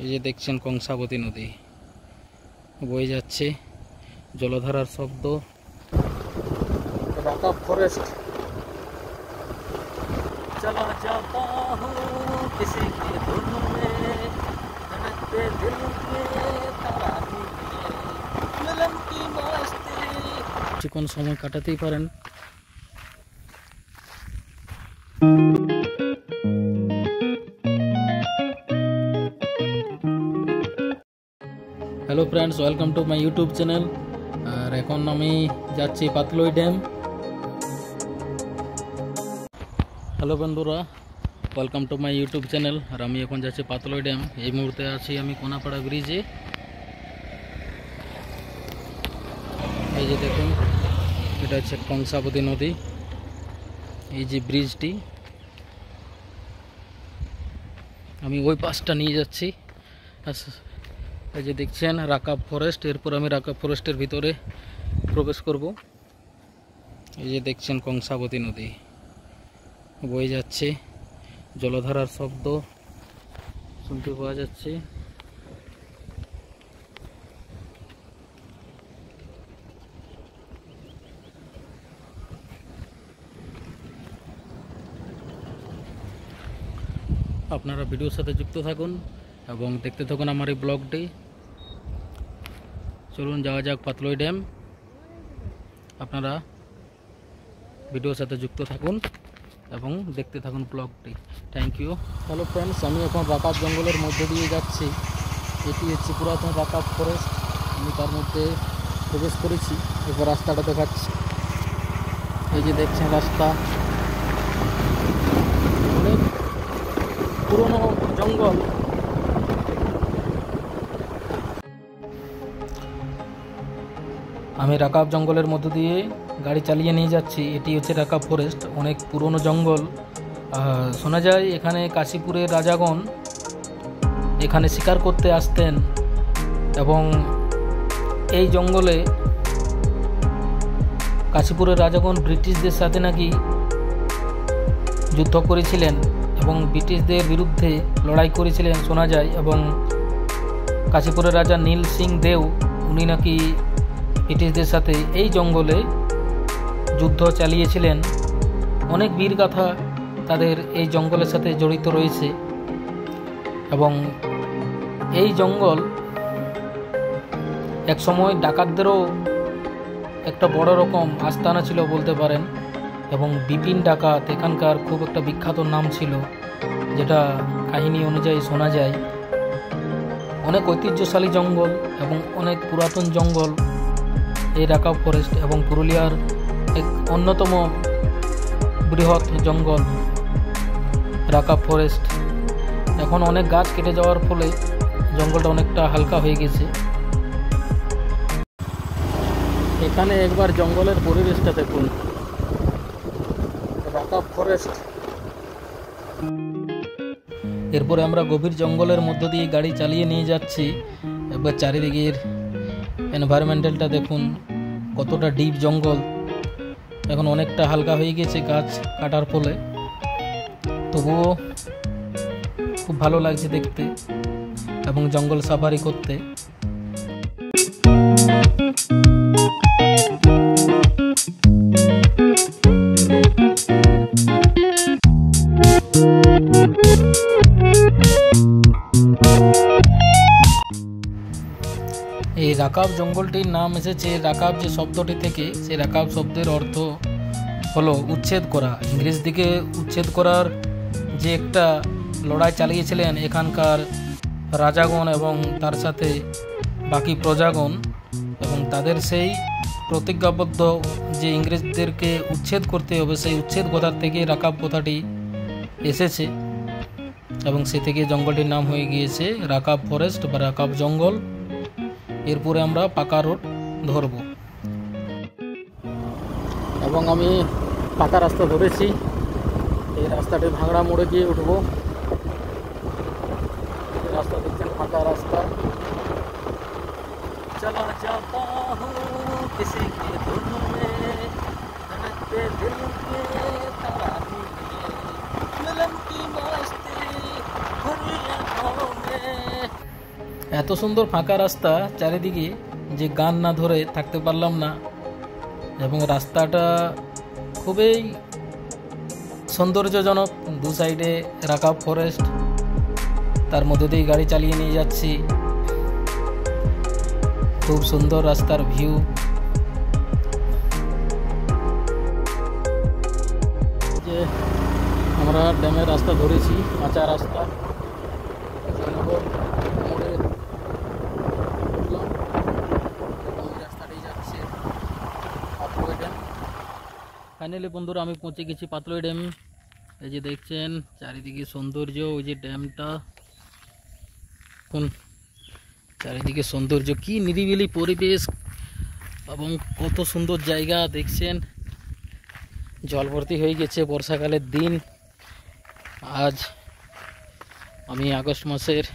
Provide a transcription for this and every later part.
এই যে দেখছেন কংসাবতী নদী বয়ে যাচ্ছে, জলধারার শব্দ। রাকাব ফরেস্ট চলা যাতা হো কিসি কে ধুন মে ধড়কতে দিল কে তারানি মিলন কি মস্তি। কোন সময় কাটাতেই পারেন। Hello friends, welcome to my YouTube channel. আর এখন আমি যাচ্ছি পাতলই ড্যাম। হ্যালো বন্ধুরা, welcome to my YouTube channel. আর আমি এখন যাচ্ছি পাতলই ড্যাম। এই মুহূর্তে আছি আমি কোনাপাড়া ব্রিজে। এই যে দেখুন, এটা হচ্ছে কংসাবতী নদী। এই যে ব্রিজটি, আমি ওই পাশটা নিয়ে যাচ্ছি। এই যে দেখছেন রাকাব ফরেস্ট। এরপর আমি রাকাব ফরেস্টের ভিতরে প্রবেশ করব। এই যে দেখছেন কংসাবতী নদী বয়ে যাচ্ছে, জলধারার শব্দ শুনতে পাওয়া যাচ্ছে। আপনারা ভিডিওর সাথে যুক্ত থাকুন এবং দেখতে থাকুন আমার এই ব্লগটি। চলুন যাওয়া যাক পাতলই ড্যাম। আপনারা ভিডিওর সাথে যুক্ত থাকুন এবং দেখতে থাকুন ব্লগটি। Thank you. হ্যালো ফ্রেন্ডস, আমি এখন রাকাব জঙ্গলের মধ্যে দিয়ে যাচ্ছি। এটি হচ্ছে পুরাতন রাকাব ফরেস্ট। আমি তার মধ্যে প্রবেশ করেছি। এবার রাস্তাটা দেখাচ্ছি। এই যে দেখছেন রাস্তা, অনেক পুরনো জঙ্গল। আমি রাকাব জঙ্গলের মধ্য দিয়ে গাড়ি চালিয়ে নিয়ে যাচ্ছি। এটি হচ্ছে রাকাব ফরেস্ট, অনেক পুরনো জঙ্গল। শোনা যায় এখানে কাশীপুরের রাজাগণ এখানে শিকার করতে আসতেন এবং এই জঙ্গলে কাশীপুরের রাজাগণ ব্রিটিশদের সাথে নাকি যুদ্ধ করেছিলেন এবং ব্রিটিশদের বিরুদ্ধে লড়াই করেছিলেন শোনা যায়। এবং কাশীপুরের রাজা নীল সিং দেও উনি নাকি ব্রিটিশদের সাথে এই জঙ্গলে যুদ্ধ চালিয়েছিলেন। অনেক বীরগাথা তাদের এই জঙ্গলের সাথে জড়িত রয়েছে। এবং এই জঙ্গল একসময় ডাকাতদেরও একটা বড় রকম আস্তানা ছিল বলতে পারেন। এবং বিপিন ডাকাত এখানকার খুব একটা বিখ্যাত নাম ছিল, যেটা কাহিনী অনুযায়ী শোনা যায়। অনেক ঐতিহ্যশালী জঙ্গল এবং অনেক পুরাতন জঙ্গল এই রাকাব ফরেস্ট, এবং পুরুলিয়ার এক অন্যতম বৃহৎ জঙ্গল রাকাব ফরেস্ট। এখন অনেক গাছ কেটে যাওয়ার ফলে জঙ্গলটা অনেকটা হালকা হয়ে গেছে। এখানে একবার জঙ্গলের পরিবেশটা দেখুন, রাকাব ফরেস্ট। এরপরে আমরা গভীর জঙ্গলের মধ্য দিয়ে গাড়ি চালিয়ে নিয়ে যাচ্ছি। এবার চারিদিকের এনভায়রনমেন্টালটা দেখুন, কতটা ডিপ জঙ্গল। এখন অনেকটা হালকা হয়ে গেছে গাছ কাটার ফলে, তবুও খুব ভালো লাগছে দেখতে এবং জঙ্গল সাফারি করতে। এই রাকাব জঙ্গলটির নাম এসেছে রাকাব যে শব্দটি থেকে। সেই রাকাব শব্দের অর্থ হলো উচ্ছেদ করা। ইংরেজ দিকে উচ্ছেদ করার যে একটা লড়াই চালিয়েছিলেন এখানকার রাজাগণ এবং তার সাথে বাকি প্রজাগণ, এবং তাদের সেই প্রতিজ্ঞাবদ্ধ যে ইংরেজদেরকে উচ্ছেদ করতে হবে, সেই উচ্ছেদ কথার থেকে রাকাব কথাটি এসেছে এবং সে থেকে জঙ্গলটির নাম হয়ে গিয়েছে রাকাব ফরেস্ট বা রাকাব জঙ্গল। এরপরে আমরা পাকা রোড ধরব এবং আমি পাকা রাস্তা ধরেছি। এই রাস্তাটি ভাঙড়া মোড়ে গিয়ে উঠবো। রাস্তা দেখছেন, ফাঁকা রাস্তা। চলা যাতা হো কিসি কে ধুন মে ধড়কতে দিল কে তারানি মিলন কি মস্তি ভরি আঁখোं में। এত সুন্দর ফাঁকা রাস্তা চারিদিকে যে গান না ধরে থাকতে পারলাম না। এবং রাস্তাটা খুবই সৌন্দর্যজনক, দু সাইডে রাকাব ফরেস্ট, তার মধ্যে দিয়ে গাড়ি চালিয়ে নিয়ে যাচ্ছি। খুব সুন্দর রাস্তার ভিউ। যে আমরা ড্যামের রাস্তা ধরেছি, কাঁচা রাস্তা, রাস্তাটাই যাচ্ছে পাতলই ড্যাম। ফাইনালি বন্ধুরা আমি পৌঁছে গেছি পাতলই ড্যাম। এই যে দেখছেন চারিদিকে সৌন্দর্য, ওই যে ড্যামটা, চারিদিকে সৌন্দর্য, কি নিরিবিলি পরিবেশ এবং কত সুন্দর জায়গা দেখছেন। জল ভর্তি হয়ে গেছে, বর্ষাকালের দিন। আজ আমি আগস্ট মাসের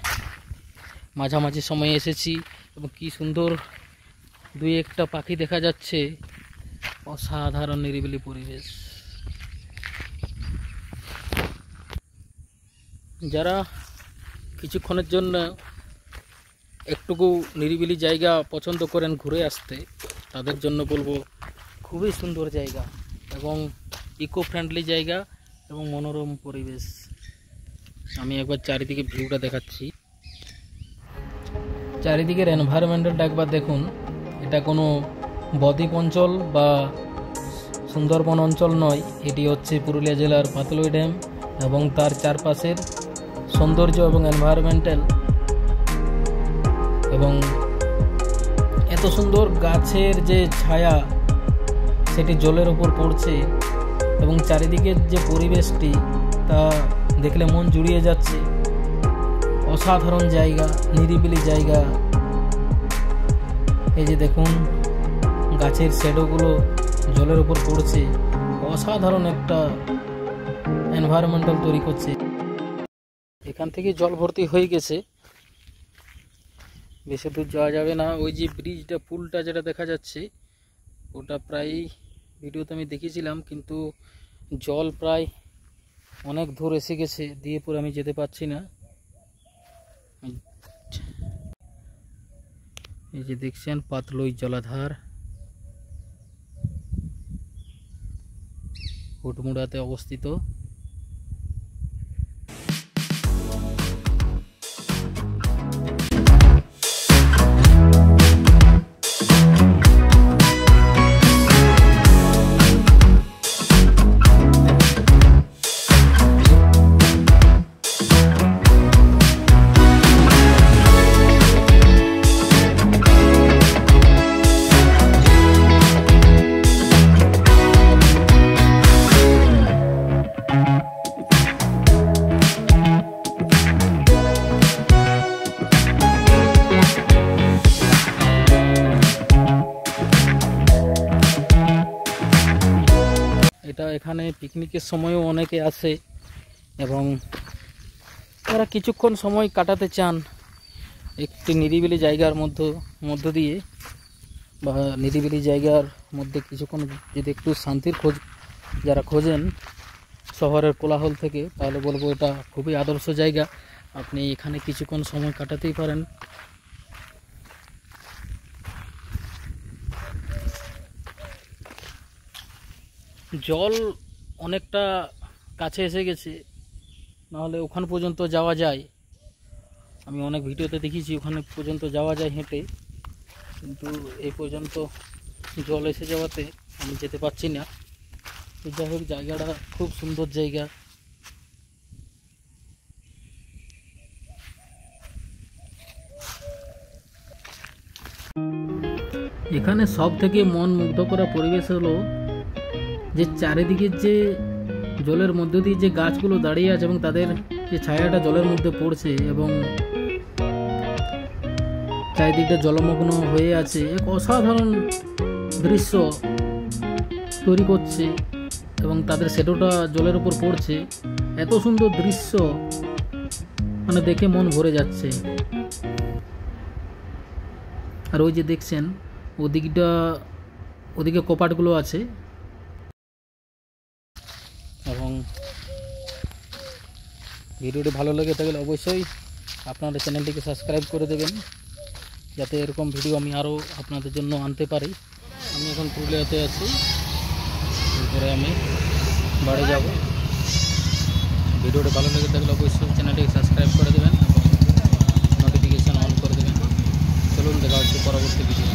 মাঝামাঝি সময়ে এসেছি এবং কি সুন্দর দুই একটা পাখি দেখা যাচ্ছে। অসাধারণ নিরিবিলি পরিবেশ। যারা কিছুক্ষণের জন্য একটুকু নিরিবিলি জায়গা পছন্দ করেন ঘুরে আসতে, তাদের জন্য বলবো খুবই সুন্দর জায়গা এবং ইকো ফ্রেন্ডলি জায়গা এবং মনোরম পরিবেশ। আমি একবার চারিদিকে ভিউটা দেখাচ্ছি। চারিদিকের এনভায়রনমেন্টটা একবার দেখুন। এটা কোনো বদ্বীপ অঞ্চল বা সুন্দরবন অঞ্চল নয়, এটি হচ্ছে পুরুলিয়া জেলার পাতলই ড্যাম এবং তার চারপাশের সৌন্দর্য এবং এনভায়রনমেন্টাল এবং এত সুন্দর গাছের যে ছায়া সেটি জলের উপর পড়ছে এবং চারিদিকের যে পরিবেশটি তা দেখলে মন জুড়িয়ে যাচ্ছে। অসাধারণ জায়গা, নিরিবিলি জায়গা। এই যে দেখুন গাছের শ্যাডোগুলো জলের উপর পড়ছে, অসাধারণ একটা এনভায়রনমেন্টাল তৈরি করছে। এখান থেকে জল ভর্তি হয়ে গেছে, বেশি দূর যাওয়া যাবে না। ওই যে ব্রিজটা, পুলটা যেটা দেখা যাচ্ছে, ওটা প্রায় ভিডিওতে আমি দেখেছিলাম, কিন্তু জল প্রায় অনেক দূর এসে গেছে, দিয়ে পরে আমি যেতে পারছি না। এই যে দেখছেন পাতলই জলাধার, হুটমুড়াতে অবস্থিত। এটা এখানে পিকনিকের সময়ও অনেকে আসে এবং তারা কিছুক্ষণ সময় কাটাতে চান একটি নিরিবিলি জায়গার মধ্য দিয়ে, বা নিরিবিলি জায়গার মধ্যে কিছুক্ষণ যদি একটু শান্তির যারা খোঁজেন শহরের কোলাহল থেকে, তাহলে বলবো এটা খুবই আদর্শ জায়গা। আপনি এখানে কিছুক্ষণ সময় কাটাতেই পারেন। জল অনেকটা কাছে এসে গেছে, নাহলে ওখান পর্যন্ত যাওয়া যায়। আমি অনেক ভিডিওতে দেখেছি ওখানে পর্যন্ত যাওয়া যায় হেঁটে, কিন্তু এই পর্যন্ত জল এসে যাওয়াতে আমি যেতে পারছি না। যাই হোক, জায়গাটা খুব সুন্দর জায়গা। এখানে সব থেকে মন মুগ্ধ করা পরিবেশ হলো যে চারিদিকে যে জলের মধ্য দিয়ে যে গাছগুলো দাঁড়িয়ে আছে এবং তাদের যে ছায়াটা জলের মধ্যে পড়ছে এবং চারিদিকটা জলমগ্ন হয়ে আছে, এক অসাধারণ দৃশ্য তৈরি করছে এবং তাদের শ্যাডোটা জলের উপর পড়ছে। এত সুন্দর দৃশ্য মানে দেখে মন ভরে যাচ্ছে। আর ওই যে দেখছেন ওদিকে কপাটগুলো আছে এবং ভিডিওটি ভালো লাগে থাকলে অবশ্যই আপনারা চ্যানেলটিকে সাবস্ক্রাইব করে দেবেন, যাতে এরকম ভিডিও আমি আরও আপনাদের জন্য আনতে পারি। আমি এখন পুরুলিয়াতে আছি, এরপরে আমি বাড়ি যাব। ভিডিওটা ভালো লেগে থাকলে অবশ্যই চ্যানেলটিকে সাবস্ক্রাইব করে দেবেন এবং নোটিফিকেশান অন করে দেবেন। চলুন দেখা হচ্ছে পরবর্তী ভিডিও।